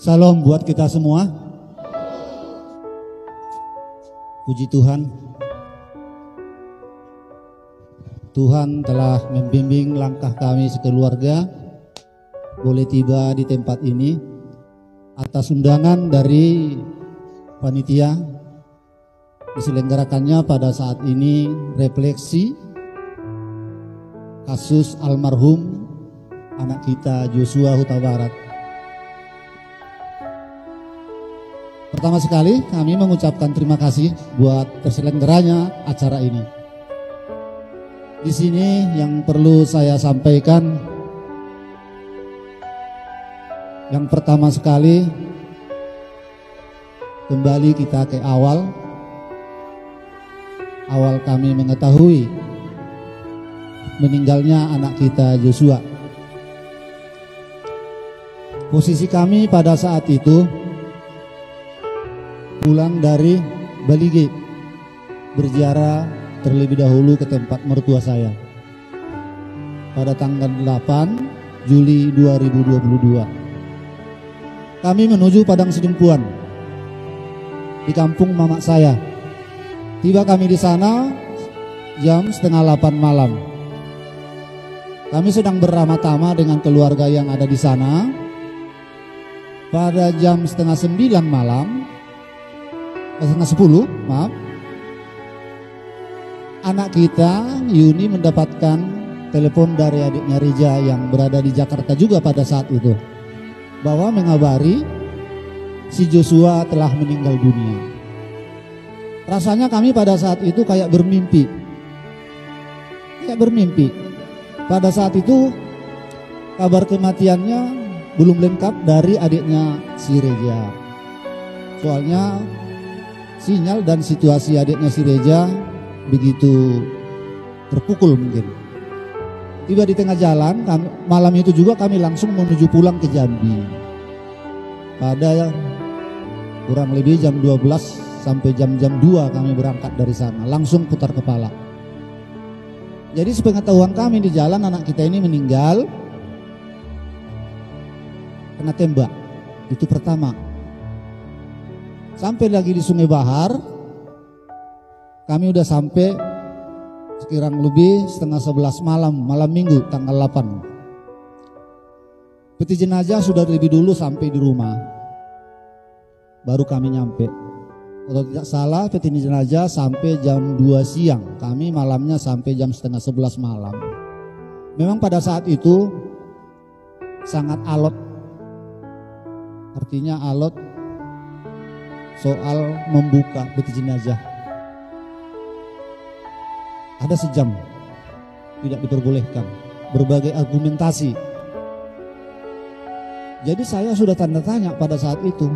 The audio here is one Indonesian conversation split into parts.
Salam buat kita semua. Puji Tuhan. Tuhan telah membimbing langkah kami sekeluarga boleh tiba di tempat ini atas undangan dari panitia. Diselenggarakannya pada saat ini refleksi kasus almarhum anak kita Joshua Huta Barat. Pertama sekali kami mengucapkan terima kasih buat terselenggaranya acara ini. Di sini yang perlu saya sampaikan, yang pertama sekali kembali kita ke awal kami mengetahui meninggalnya anak kita Joshua. Posisi kami pada saat itu pulang dari Balige, berziarah terlebih dahulu ke tempat mertua saya pada tanggal 8 Juli 2022. Kami menuju Padang Sidempuan di kampung mamak saya. Tiba kami di sana jam setengah 8 malam. Kami sedang beramah-tamah dengan keluarga yang ada di sana. Pada jam setengah 9 malam, setengah 10, maaf, anak kita Yuni mendapatkan telepon dari adiknya Reja yang berada di Jakarta juga pada saat itu, bahwa mengabari si Joshua telah meninggal dunia. Rasanya kami pada saat itu kayak bermimpi. Pada saat itu kabar kematiannya belum lengkap dari adiknya si Reja. Soalnya sinyal dan situasi adiknya si Reja begitu terpukul mungkin. Tiba di tengah jalan, malam itu juga kami langsung menuju pulang ke Jambi. Pada kurang lebih jam 12 sampai jam 2 kami berangkat dari sana, langsung putar kepala. Jadi sepengetahuan kami di jalan anak kita ini meninggal kena tembak. Itu pertama. Sampai lagi di Sungai Bahar, kami udah sampai sekirang lebih setengah 11 malam minggu tanggal 8. Peti jenazah sudah lebih dulu sampai di rumah, baru kami nyampe. Kalau tidak salah peti jenazah sampai jam 2 siang, kami malamnya sampai jam setengah 11 malam. Memang pada saat itu sangat alot, artinya alot soal membuka peti jenazah. Ada sejam tidak diperbolehkan, berbagai argumentasi. Jadi saya sudah tanda tanya pada saat itu,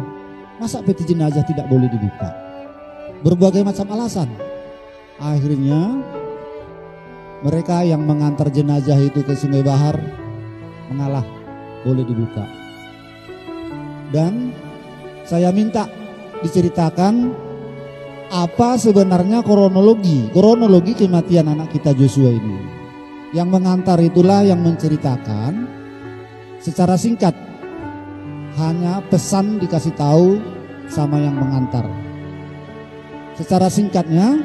masa peti jenazah tidak boleh dibuka? Berbagai macam alasan. Akhirnya mereka yang mengantar jenazah itu ke Sungai Bahar mengalah, boleh dibuka. Dan saya minta diceritakan apa sebenarnya kronologi kematian anak kita Joshua ini. Yang mengantar itulah yang menceritakan secara singkat, hanya pesan dikasih tahu sama yang mengantar. Secara singkatnya,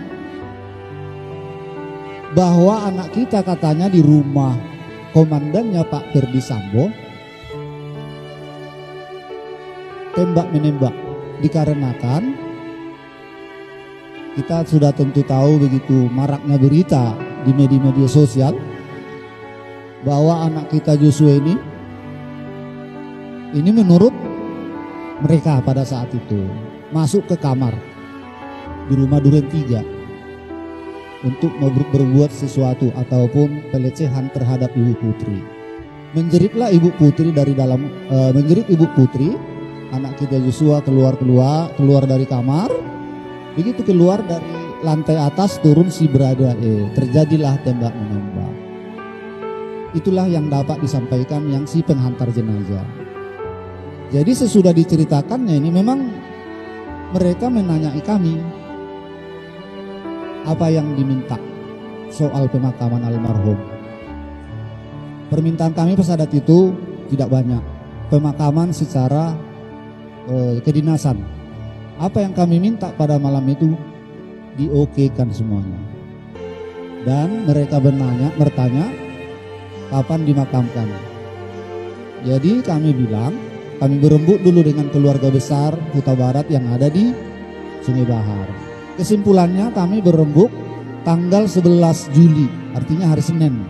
bahwa anak kita katanya di rumah komandannya Pak Ferdi Sambo tembak-menembak, dikarenakan kita sudah tentu tahu begitu maraknya berita di media-media sosial bahwa anak kita Joshua ini menurut mereka pada saat itu masuk ke kamar di rumah Duren 3 untuk berbuat sesuatu ataupun pelecehan terhadap Ibu Putri. Menjeritlah Ibu Putri dari dalam, menjerit Ibu Putri, anak kita Joshua keluar dari kamar. Begitu keluar dari lantai atas turun si berada, terjadilah tembak menembak. Itulah yang dapat disampaikan yang si penghantar jenazah. Jadi sesudah diceritakannya ini memang mereka menanyai kami apa yang diminta soal pemakaman almarhum. Permintaan kami pada saat itu tidak banyak. Pemakaman secara kedinasan. Apa yang kami minta pada malam itu diokekan semuanya. Dan mereka bertanya kapan dimakamkan. Jadi kami bilang, kami berembuk dulu dengan keluarga besar Huta Barat yang ada di Sungai Bahar. Kesimpulannya kami berembuk tanggal 11 Juli, artinya hari Senin.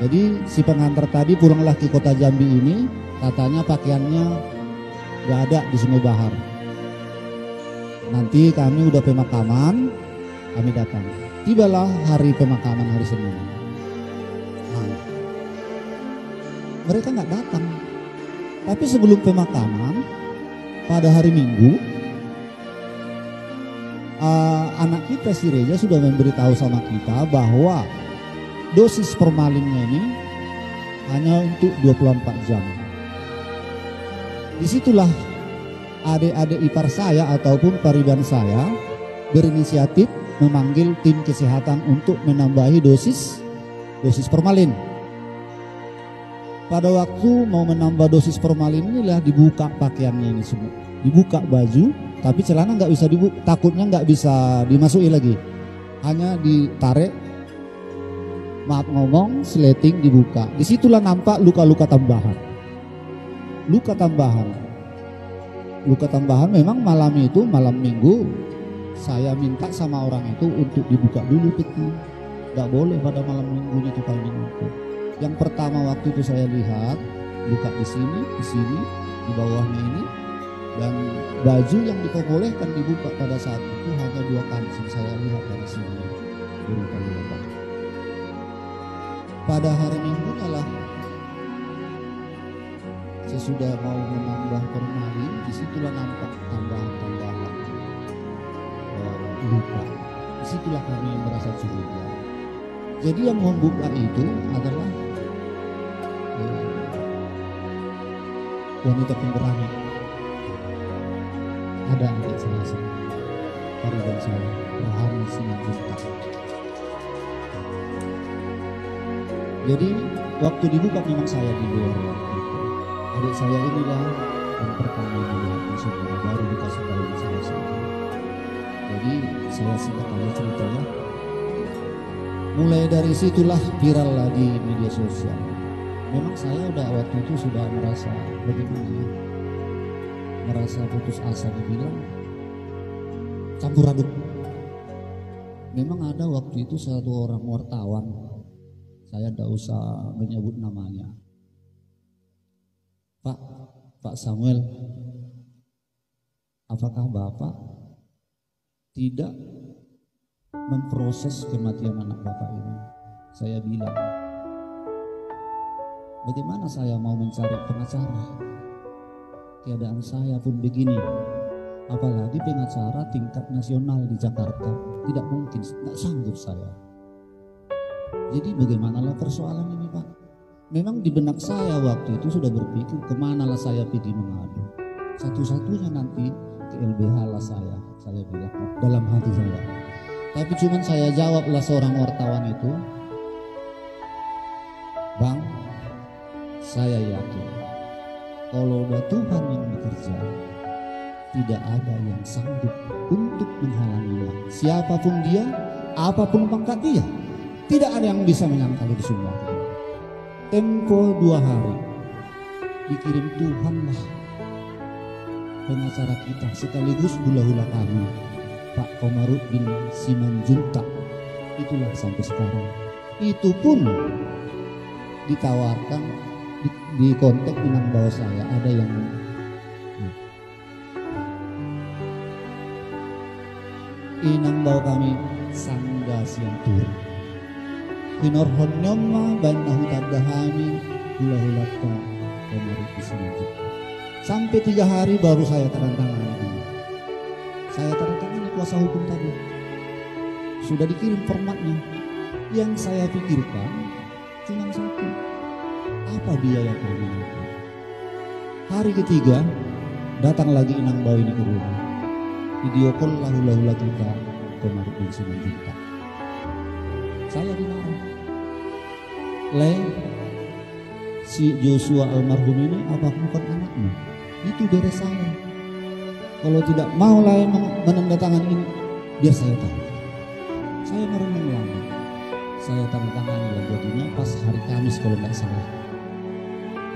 Jadi si pengantar tadi pulanglah ke kota Jambi ini, katanya pakaiannya gak ada di Sungai Bahar. Nanti kami udah pemakaman, kami datang. Tibalah hari pemakaman hari Senin. Nah, mereka nggak datang. Tapi sebelum pemakaman, pada hari Minggu, anak kita si Reja sudah memberitahu sama kita bahwa dosis formalinnya ini hanya untuk 24 jam. Disitulah adik-adik ipar saya ataupun pariban saya berinisiatif memanggil tim kesehatan untuk menambahi dosis formalin. Pada waktu mau menambah dosis formalin inilah dibuka pakaiannya ini semua, dibuka baju, tapi celana nggak bisa dibuka, takutnya nggak bisa dimasuki lagi, hanya ditarik, maaf ngomong, sleting dibuka. Disitulah nampak luka-luka tambahan. Luka tambahan memang malam itu, malam Minggu, saya minta sama orang itu untuk dibuka dulu peti. Gak boleh pada malam Minggunya itu kami itu. Yang pertama waktu itu saya lihat luka di sini, di bawahnya ini, dan baju yang diperbolehkan dibuka pada saat itu hanya 2 kancing. Saya lihat dari sini luka-luka. Pada hari Minggunya lah, sesudah mau menambah formalin, disitulah nampak tambahan luka. Disitulah kami merasa curiga. Jadi yang membuka itu adalah wanita pemberani. Ada adik saya, pariban saya, Rohani Simanjuntak. Jadi waktu dibuka memang saya di luar waktu itu. Adik saya inilah yang pertama melihat semua, baru dikasih tahu saya. Jadi saya singkat aja ceritanya. Mulai dari situlah viral lah di media sosial. Memang saya udah waktu itu sudah merasa bagaimana ya, merasa putus asa, dibilang campur aduk. Memang ada waktu itu satu orang wartawan, saya tidak usah menyebut namanya, Pak Samuel, apakah Bapak tidak memproses kematian anak Bapak ini? Saya bilang, bagaimana saya mau mencari pengacara? Keadaan saya pun begini, apalagi pengacara tingkat nasional di Jakarta, tidak mungkin, tidak sanggup saya. Jadi bagaimanalah persoalan ini, Pak? Memang di benak saya waktu itu sudah berpikir kemanalah saya pergi mengadu. Satu-satunya nanti ke LBH lah saya bilang dalam hati saya. Tapi cuman saya jawablah seorang wartawan itu, Bang, saya yakin kalau udah Tuhan yang bekerja, tidak ada yang sanggup untuk menghalanginya. Siapapun dia, apapun pangkat dia, tidak ada yang bisa menyangkal itu semua. Tempo 2 hari dikirim Tuhan lah pengacara kita sekaligus hula-hula kami, Pak Komarudin Simanjuntak. Itulah sampai sekarang. Itu pun ditawarkan di kontak dengan bawah saya, ada yang inang bawah kami sangga siang turi Hinorhon nyoma banahu tadahami hula-hulaka Komarudin Simanjuntak. Sampai 3 hari baru saya tandatangani. Saya tandatangani kuasa hukum tadi. Sudah dikirim formatnya. Yang saya pikirkan cuma satu, apa biaya kami? Hari ketiga datang lagi Inang Bau ini ke rumah. Video call lah hula-hula kita Komarudin Simanjuntak. Saya dimarah. si Joshua almarhum ini, apa bukan anakmu? Itu beres saya. Kalau tidak mau lah menandatangani ini, biar saya tahu. Saya merenung lama. Saya tanda tangan ya jadinya pas hari Kamis kalau nggak salah.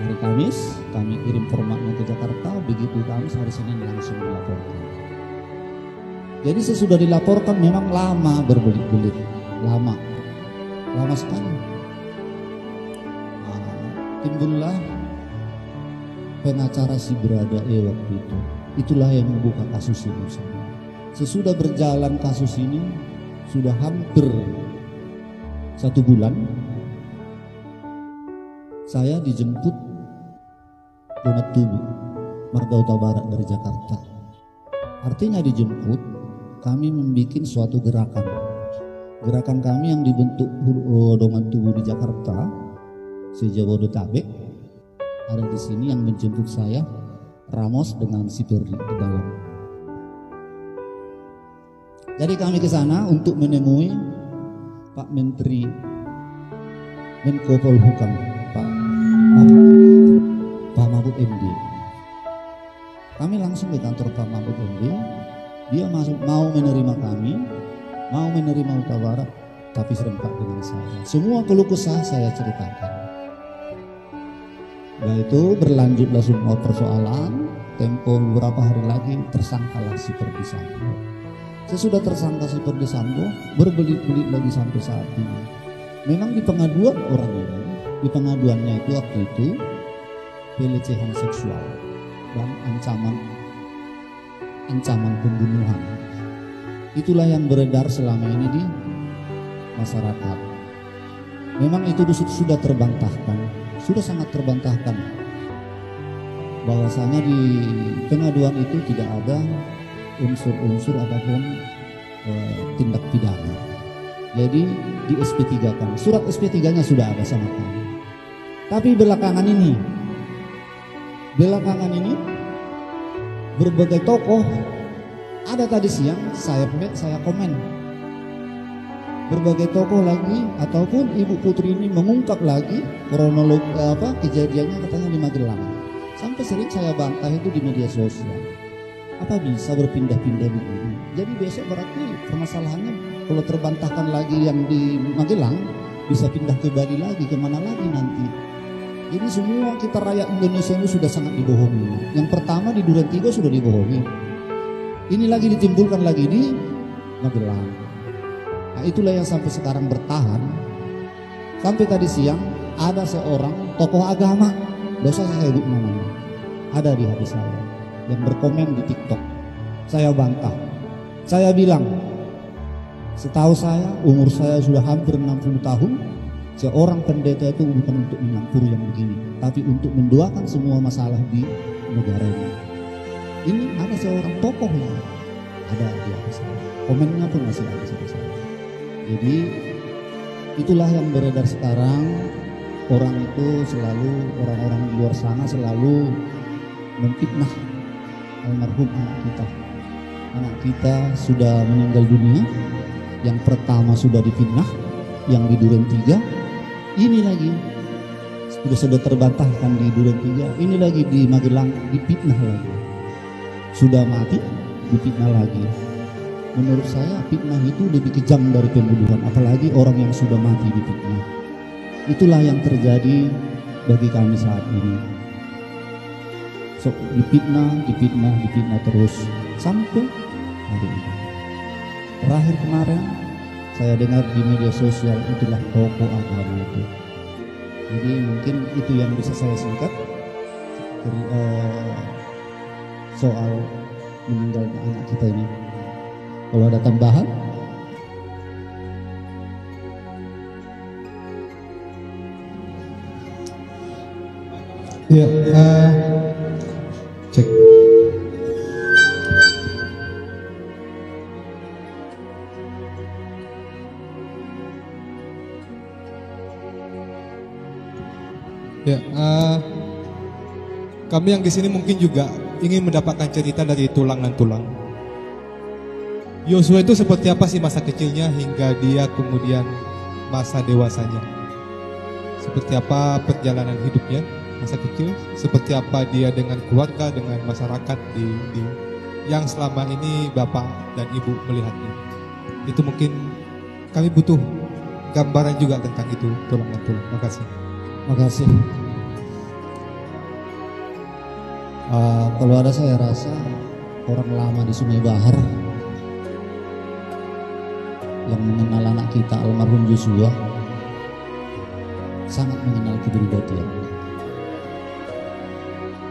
Hari Kamis kami kirim formatnya ke Jakarta, begitu Kamis hari Senin langsung dilaporkan. Jadi sesudah dilaporkan memang lama berbelit-belit, lama sekali. Timbullah pengacara si Beradae waktu itu. Itulah yang membuka kasus ini semua. Sesudah berjalan kasus ini sudah hampir 1 bulan, saya dijemput Domat Tubuh Margauta Barat dari Jakarta. Artinya dijemput, kami membuat suatu gerakan. Gerakan kami yang dibentuk Domat Tubuh di Jakarta, se-Jabodetabek, ada di sini yang menjemput saya, Ramos dengan si Perdi di dalam. Jadi kami ke sana untuk menemui Pak Menteri Menko Polhukam, Pak Mahfud MD. Kami langsung ke kantor Pak Mahfud MD. Dia mau menerima kami, mau menerima Huta Barat, tapi serempak dengan saya. Semua keluh kesah saya ceritakan. Nah itu berlanjutlah semua persoalan. Tempo beberapa hari lagi tersangkalah si Perdi Sambo. Sesudah tersangka si Perdi Sambo, berbelit-belit lagi sampai saat ini. Memang di pengaduan orang ini, di pengaduannya itu waktu itu pelecehan seksual dan ancaman pembunuhan. Itulah yang beredar selama ini di masyarakat. Memang itu sudah terbantahkan, sudah sangat terbantahkan. Bahwasanya di pengaduan itu tidak ada unsur-unsur ataupun tindak pidana. Jadi di SP3 kan, surat SP3-nya sudah ada sama kami. Tapi belakangan ini berbagai tokoh, ada tadi siang saya komen, berbagai tokoh lagi ataupun Ibu Putri ini mengungkap lagi kronologi kejadiannya katanya di Magelang. Sampai sering saya bantah itu di media sosial. Apa bisa berpindah-pindah begini? Jadi besok berarti permasalahannya kalau terbantahkan lagi yang di Magelang bisa pindah ke Bali lagi, kemana lagi nanti? Jadi semua kita rakyat Indonesia ini sudah sangat dibohongi. Yang pertama di Duren 3 sudah dibohongi. Ini lagi ditimbulkan lagi di Magelang. Nah itulah yang sampai sekarang bertahan. Sampai tadi siang ada seorang tokoh agama, dosa saya sebut namanya, ada di hati saya, yang berkomen di TikTok. Saya bantah. Saya bilang, setahu saya, umur saya sudah hampir 60 tahun, seorang pendeta itu bukan untuk menyampur yang begini, tapi untuk mendoakan semua masalah di negara ini. Ini ada seorang tokoh yang ada di hati saya. Komennya pun masih ada sama saya. Jadi itulah yang beredar sekarang. Orang itu selalu, orang-orang di luar sana selalu memfitnah almarhum anak kita. Anak kita sudah meninggal dunia. Yang pertama sudah difitnah, yang di Duren 3. Ini lagi sudah terbantahkan di Duren 3. Ini lagi di Magelang difitnah lagi. Sudah mati difitnah lagi. Menurut saya fitnah itu lebih kejam dari pembunuhan, apalagi orang yang sudah mati difitnah. Itulah yang terjadi bagi kami saat ini. So, dipitnah terus sampai hari ini. Terakhir kemarin saya dengar di media sosial itulah tokoh agama itu. Jadi mungkin itu yang bisa saya singkat soal meninggalnya anak kita ini. Kalau ada tambahan? Ya, cek. Ya, kami yang di sini mungkin juga ingin mendapatkan cerita dari tulang. Yosua itu seperti apa sih masa kecilnya hingga dia kemudian masa dewasanya? seperti apa perjalanan hidupnya masa kecil, seperti apa dia dengan keluarga, dengan masyarakat di yang selama ini Bapak dan Ibu melihatnya. Itu mungkin kami butuh gambaran juga tentang itu. Tolong. Makasih. Makasih. Kalau ada saya rasa orang lama di Sungai Bahar yang mengenal anak kita almarhum Joshua sangat mengenal kepribadian.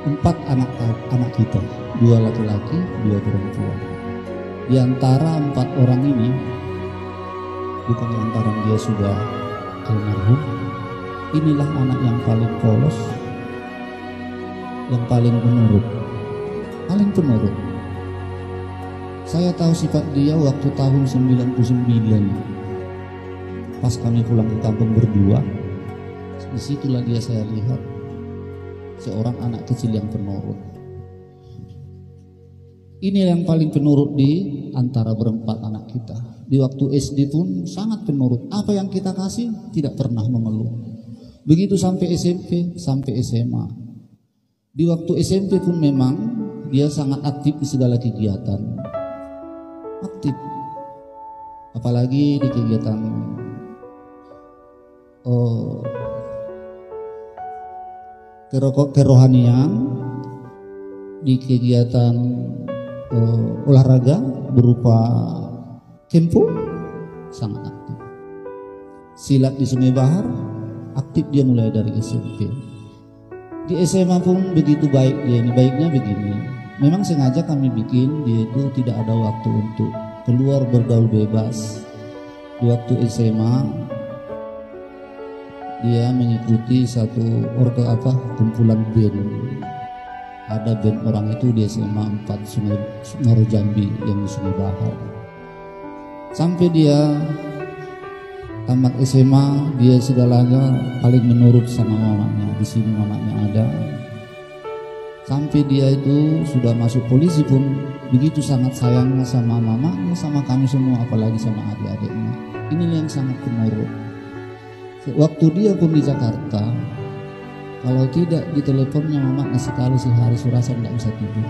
4 anak kita, 2 laki-laki, 2 perempuan. Di antara 4 orang ini, bukan lantaran dia sudah almarhum, inilah anak yang paling polos, yang paling penurut. Saya tahu sifat dia waktu tahun 99, pas kami pulang ke kampung berdua. Disitulah dia saya lihat seorang anak kecil yang penurut. Ini yang paling penurut di antara berempat anak kita. Di waktu SD pun sangat penurut. Apa yang kita kasih tidak pernah mengeluh. Begitu sampai SMP, sampai SMA. Di waktu SMP pun memang dia sangat aktif di segala kegiatan. Aktif. Apalagi di kegiatan kerohanian, di kegiatan olahraga berupa kempo sangat aktif. Silat di Sungai Bahar aktif dia mulai dari SMP. Di SMA pun begitu baik dia ini. Baiknya begini, memang sengaja kami bikin dia itu tidak ada waktu untuk keluar bergaul bebas. Di waktu SMA dia mengikuti satu kumpulan band. Ada band orang itu di SMA 4 Sungai Jambi yang di Sungai Bahar. Sampai dia tamat SMA, dia segalanya paling menurut sama mamanya. Di sini mamanya ada. Sampai dia itu sudah masuk polisi pun begitu sangat sayangnya sama mamanya, sama kami semua, apalagi sama adik-adiknya. Inilah yang sangat penurut. Waktu dia pun di Jakarta, kalau tidak di teleponnya mama sekali sehari surasa tidak bisa tidur.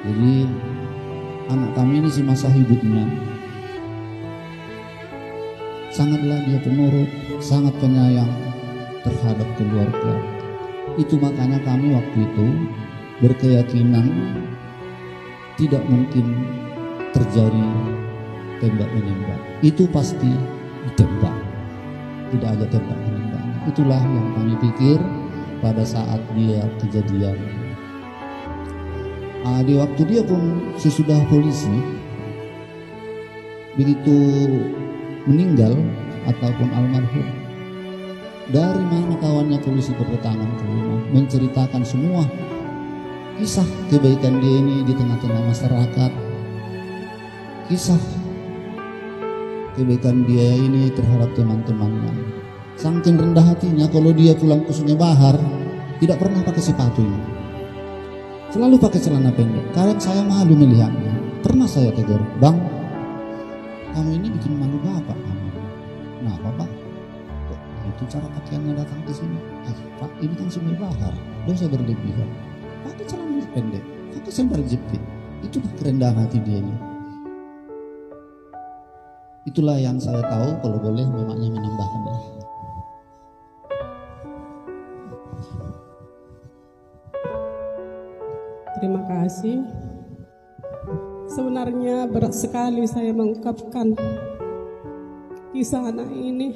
Jadi anak kami ini semasa hidupnya sangatlah dia penurut, sangat penyayang terhadap keluarga. Itu makanya kami waktu itu berkeyakinan tidak mungkin terjadi tembak menembak. Itu pasti ditembak. Tidak ada tembak menembak. Itulah yang kami pikir pada saat dia kejadian. Di waktu dia pun sesudah polisi, begitu meninggal ataupun almarhum, dari mana kawannya polisi berdatangan ke rumah menceritakan semua kisah kebaikan dia ini di tengah-tengah masyarakat, kisah kebaikan dia ini terhadap teman-temannya. Saking rendah hatinya, kalau dia pulang ke Sungai Bahar tidak pernah pakai sepatu ini, selalu pakai celana pendek. Kadang saya malu melihatnya. Pernah saya tegur, "Bang, kamu ini bikin malu bapak kamu." "Kenapa, Pak? Kok itu cara pakaiannya datang ke sini?" "Pak, ini kan Sungai Bahar, dosa berlebihan. Pakai celana pendek, pakai sandal jepit." Itu kerendahan hati dia ini. Itulah yang saya tahu. Kalau boleh mamanya menambahkan. Terima kasih. Sebenarnya berat sekali saya mengungkapkan kisah anak ini.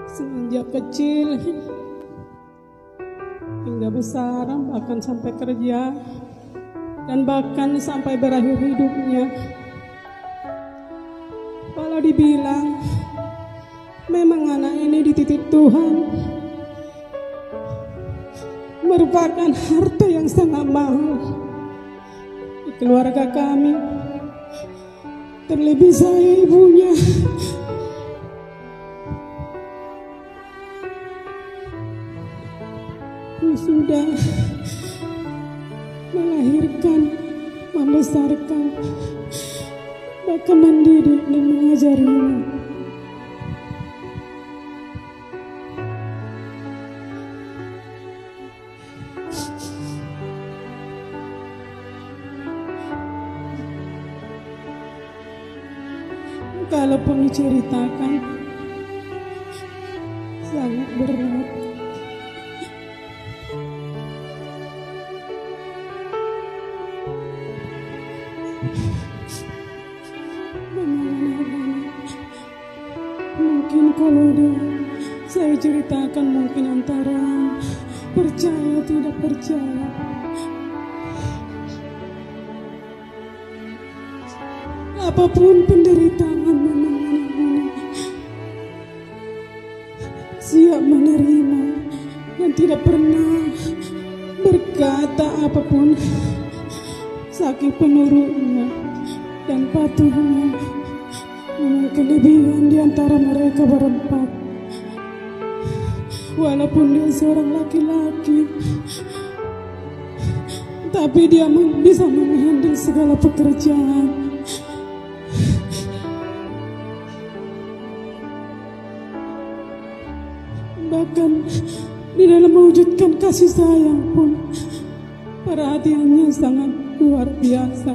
Semenjak kecil hingga besar, bahkan sampai kerja, dan bahkan sampai berakhir hidupnya. Kalau dibilang memang anak ini dititip Tuhan, merupakan harta yang sangat mahal di keluarga kami. Terlebih saya ibunya. Aku sudah melahirkan, membesarkan, bahkan mendidik dan mengajarinya. kalaupun diceritakan sangat berat. Mungkin kalau saya ceritakan mungkin antara percaya tidak percaya. Apapun penderitaan memang anak ini siap menerima dan tidak pernah berkata apapun, saking penurutnya dan patuhnya. Memang kelebihan di antara mereka berempat. Walaupun dia seorang laki-laki, tapi dia bisa menghandle segala pekerjaan. Bahkan di dalam mewujudkan kasih sayang pun perhatiannya sangat luar biasa.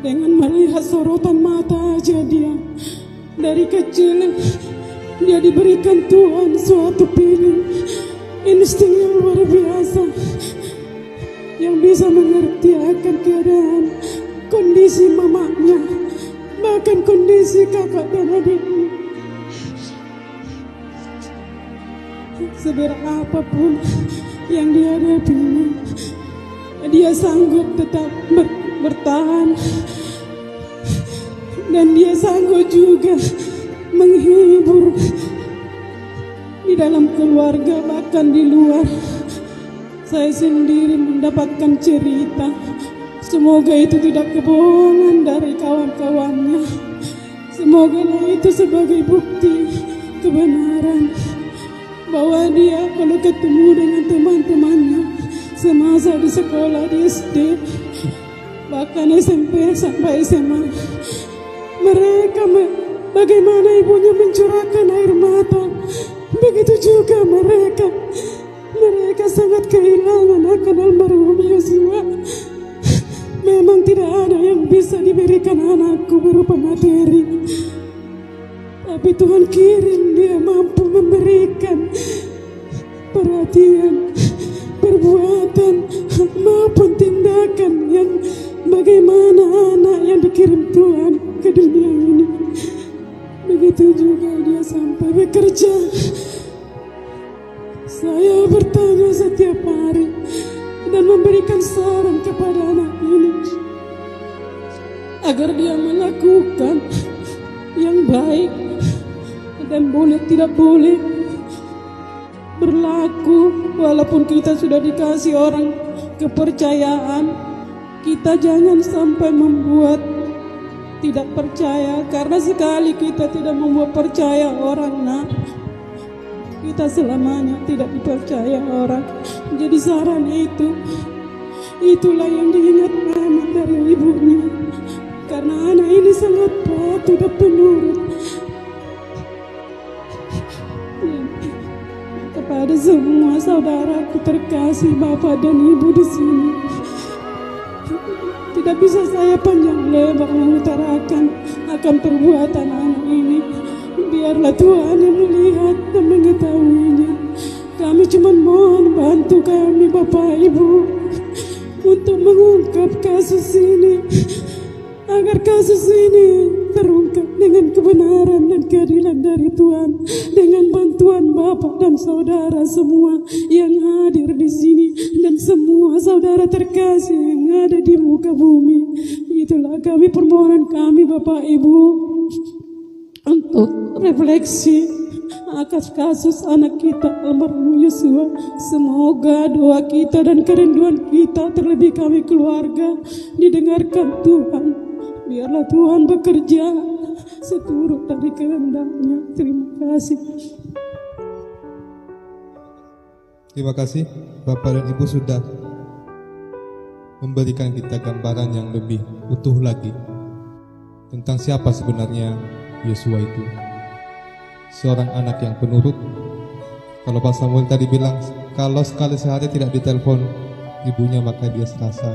Dengan melihat sorotan mata aja dia dari kecil dia diberikan Tuhan suatu feeling, insting yang luar biasa yang bisa mengerti akan keadaan kondisi mamanya, bahkan kondisi kakak dan adiknya. Seberat apapun yang dihadapinya, dia sanggup tetap bertahan, dan dia sanggup juga menghibur di dalam keluarga, bahkan di luar. Saya sendiri mendapatkan cerita, semoga itu tidak kebohongan dari kawan-kawannya, semoga itu sebagai bukti kebenaran bahwa dia kalau ketemu dengan teman-temannya semasa di sekolah di SD, bahkan SMP sampai SMA, mereka bagaimana ibunya mencurahkan air mata, begitu juga mereka sangat kehilangan akan almarhum Yosua. Memang tidak ada yang bisa diberikan anakku berupa materi, tapi Tuhan kirim dia mampu memberikan perhatian, perbuatan maupun tindakan yang bagaimana anak yang dikirim Tuhan ke dunia ini. Begitu juga dia sampai bekerja. Saya bertanya setiap hari dan memberikan saran kepada anak ini agar dia melakukan yang baik dan boleh tidak boleh berlaku. Walaupun kita sudah dikasih orang kepercayaan, kita jangan sampai membuat tidak percaya, karena sekali kita tidak membuat percaya orang, kita selamanya tidak dipercaya orang. Jadi saran itulah yang diingat anak dari ibunya, karena anak ini sangat patuh dan penurut. Kepada semua saudaraku terkasih, bapak dan ibu di sini, tidak bisa saya panjang lebar mengutarakan akan perbuatan anak ini. Biarlah Tuhan yang melihat dan mengetahuinya. Kami cuma mohon bantu kami Bapak Ibu untuk mengungkap kasus ini, agar kasus ini terungkap dengan kebenaran dan keadilan dari Tuhan, dengan bantuan Bapak dan saudara semua yang hadir di sini dan semua saudara terkasih yang ada di muka bumi. Itulah kami, permohonan kami Bapak Ibu untuk refleksi atas kasus anak kita almarhum Yosua. Semoga doa kita dan kerinduan kita, terlebih kami keluarga, didengarkan Tuhan. Biarlah Tuhan bekerja seturut dari kehendaknya. Terima kasih. Terima kasih Bapak dan Ibu sudah memberikan kita gambaran yang lebih utuh lagi tentang siapa sebenarnya Yosua itu. Seorang anak yang penurut. Kalau Pak Samuel tadi bilang kalau sekali sehari tidak ditelepon ibunya maka dia serasa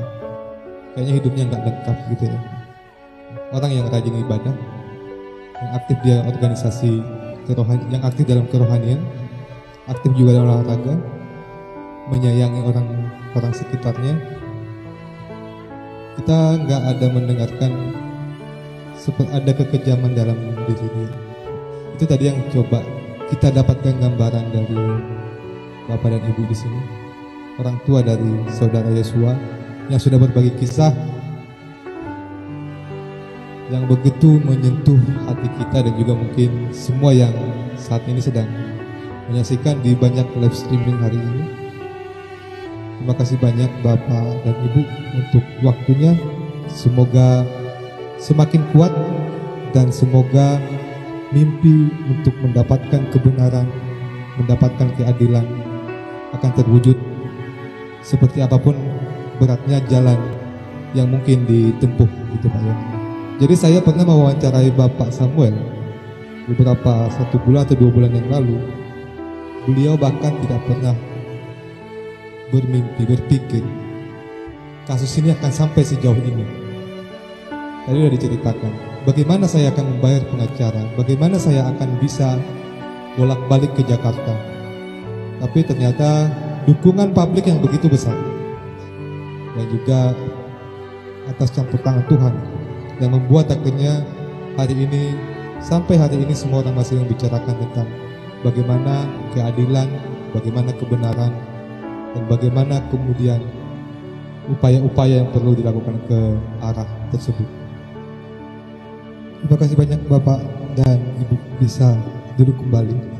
kayaknya hidupnya nggak lengkap gitu ya. Orang yang rajin ibadah, yang aktif di organisasi kerohanian, yang aktif dalam kerohanian, aktif juga dalam olahraga, menyayangi orang sekitarnya. Kita nggak ada mendengarkan ada kekejaman dalam diri dia. Itu tadi yang coba kita dapatkan gambaran dari Bapak dan Ibu di sini, orang tua dari saudara Yosua yang sudah berbagi kisah yang begitu menyentuh hati kita dan juga mungkin semua yang saat ini sedang menyaksikan di banyak live streaming hari ini. Terima kasih banyak Bapak dan Ibu untuk waktunya. Semoga semakin kuat dan semoga mimpi untuk mendapatkan kebenaran, mendapatkan keadilan akan terwujud seperti apapun beratnya jalan yang mungkin ditempuh gitu Pak ya. Jadi saya pernah mewawancarai Bapak Samuel beberapa 1 bulan atau 2 bulan yang lalu. Beliau bahkan tidak pernah berpikir kasus ini akan sampai sejauh ini. Tadi sudah diceritakan bagaimana saya akan membayar pengacara, bagaimana saya akan bisa bolak-balik ke Jakarta. Tapi ternyata dukungan publik yang begitu besar dan juga atas campur tangan Tuhan yang membuat akhirnya sampai hari ini semua orang masih membicarakan tentang bagaimana keadilan, bagaimana kebenaran, dan bagaimana kemudian upaya-upaya yang perlu dilakukan ke arah tersebut. Terima kasih banyak Bapak dan Ibu, bisa duduk kembali.